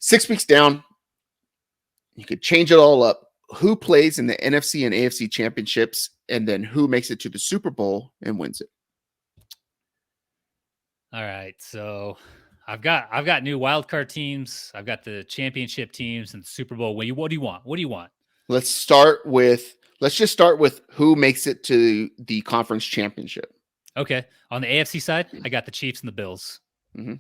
6 weeks down, you could change it all up. Who plays in the NFC and AFC championships, and then who makes it to the Super Bowl and wins it? All right, so I've got new wildcard teams. I've got the championship teams and the Super Bowl. What do you want? What do you want? Let's just start with who makes it to the conference championship. Okay, on the AFC side, I got the Chiefs and the Bills. Mm-hmm.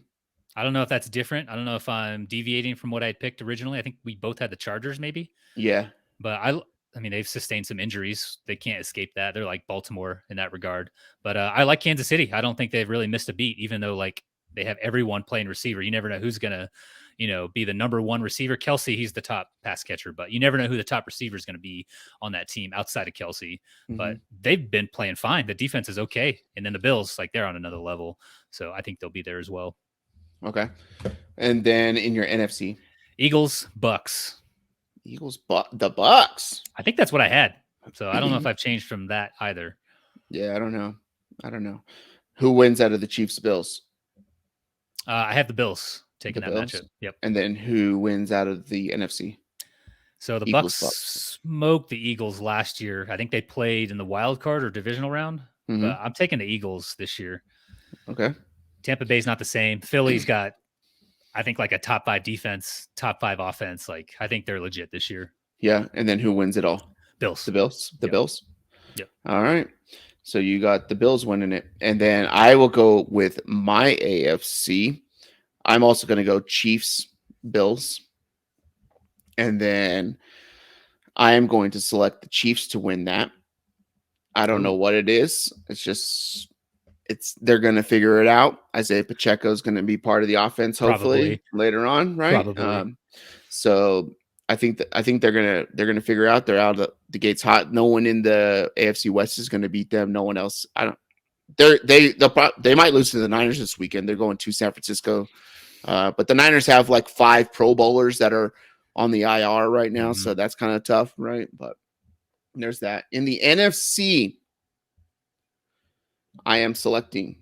I don't know if that's different. I don't know if I'm deviating from what I had picked originally. I think we both had the Chargers, maybe. Yeah. But I mean, they've sustained some injuries. They can't escape that. They're like Baltimore in that regard. But I like Kansas City. I don't think they've really missed a beat, even though like they have everyone playing receiver. You never know who's gonna, be the number one receiver. Kelsey, he's the top pass catcher, but you never know who the top receiver is going to be on that team outside of Kelsey. Mm-hmm. But they've been playing fine. The defense is okay, and then the Bills, like they're on another level. So I think they'll be there as well. Okay, and then in your NFC, Eagles, Bucks. The Bucks. I think that's what I had. So I don't know if I've changed from that either. Yeah, I don't know. Who wins out of the Chiefs Bills? I have the Bills taking that matchup. Yep. And then who wins out of the NFC? So the Bucks smoked the Eagles last year. I think they played in the wild card or divisional round. Mm-hmm. But I'm taking the Eagles this year. Okay. Tampa Bay's not the same. Philly's got, I think, like a top 5 defense, top 5 offense. Like, I think they're legit this year. Yeah. And then who wins it all? Bills. The Bills? The Bills? Yep. All right. So you got the Bills winning it. And then I will go with my AFC. I'm also going to go Chiefs, Bills. And then I am going to select the Chiefs to win that. I don't know what it is. They're going to figure it out. Isaiah Pacheco is going to be part of the offense, hopefully later on, right? Probably. So I think they're gonna figure out. They're out of the gates hot. No one in the AFC West is going to beat them. No one else. They might lose to the Niners this weekend. They're going to San Francisco, but the Niners have like 5 Pro Bowlers that are on the IR right now, so that's kind of tough, right? But there's that. In the NFC, I am selecting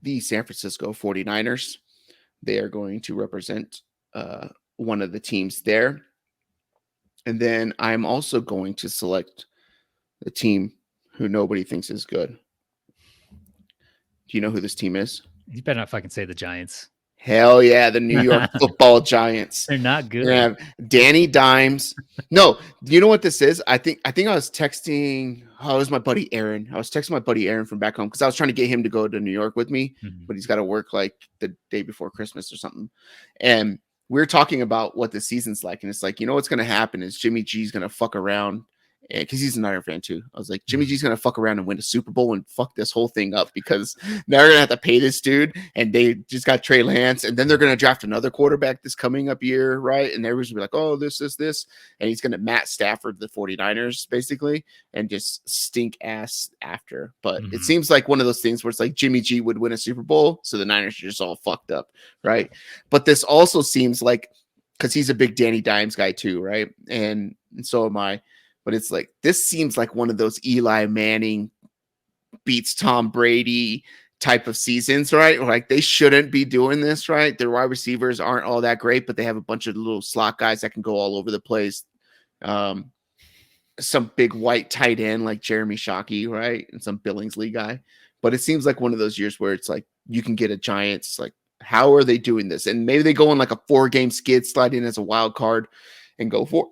the San Francisco 49ers. They are going to represent one of the teams there. And then I'm also going to select the team who nobody thinks is good. Do you know who this team is? You better not fucking say the Giants. Hell yeah, the New York Football Giants. They're not good. We're gonna have Danny Dimes. No, you know what this is? I think I was texting. Oh, it was my buddy Aaron. I was texting my buddy Aaron from back home because I was trying to get him to go to New York with me, but he's got to work like the day before Christmas or something. And we were talking about what the season's like, and it's like, you know what's gonna happen is Jimmy G's gonna fuck around. Because he's a Niner fan too. I was like, Jimmy G's gonna fuck around and win a Super Bowl and fuck this whole thing up because now they're gonna have to pay this dude, and they just got Trey Lance, and then they're gonna draft another quarterback this coming up year, right? And everyone's gonna be like, oh, this, and he's gonna Matt Stafford the 49ers basically and just stink ass after. But it seems like one of those things where it's like Jimmy G would win a Super Bowl, so the Niners are just all fucked up, right? But this also seems like because he's a big Danny Dimes guy too, right? And so am I. But it's like, this seems like one of those Eli Manning beats Tom Brady type of seasons, right? Like they shouldn't be doing this, right? Their wide receivers aren't all that great, but they have a bunch of little slot guys that can go all over the place. Some big white tight end like Jeremy Shockey, right? And some Billingsley guy. But it seems like one of those years where it's like, you can get a Giants, like, how are they doing this? And maybe they go on like a 4-game skid, slide in as a wild card and go for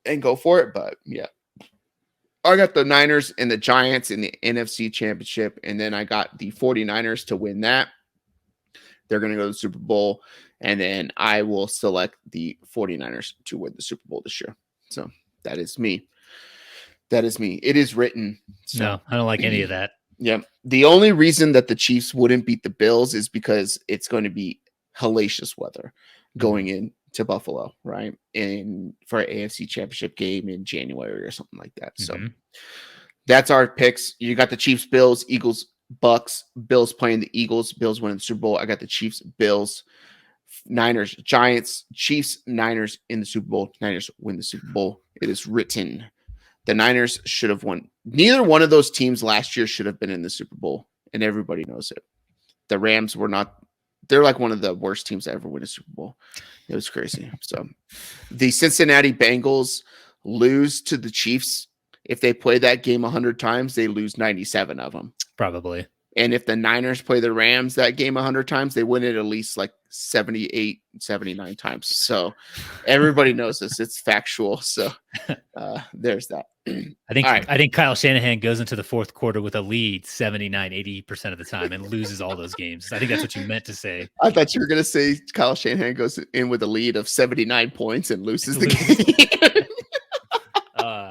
it. But yeah. I got the Niners and the Giants in the NFC Championship, and then I got the 49ers to win that. They're going to go to the Super Bowl, and then I will select the 49ers to win the Super Bowl this year. So that is me. It is written. So. No, I don't like any of that. Yeah. The only reason that the Chiefs wouldn't beat the Bills is because it's going to be hellacious weather going in to Buffalo, right? For an AFC Championship game in January or something like that. So that's our picks. You got the Chiefs, Bills, Eagles, Bucks, Bills playing the Eagles, Bills winning the Super Bowl. I got the Chiefs, Bills, Niners, Giants, Chiefs, Niners in the Super Bowl. Niners win the Super Bowl. It is written. The Niners should have won. Neither one of those teams last year should have been in the Super Bowl, and everybody knows it. The Rams were not they're like one of the worst teams to ever win a Super Bowl. It was crazy. So the Cincinnati Bengals lose to the Chiefs. If they play that game 100 times, they lose 97 of them. Probably. And if the Niners play the Rams that game 100 times, they win it at least like 78, 79 times. So everybody knows this. It's factual. So there's that. I think Kyle Shanahan goes into the fourth quarter with a lead 79, 80% of the time and loses all those games. I think that's what you meant to say. I thought you were going to say Kyle Shanahan goes in with a lead of 79 points and loses the game.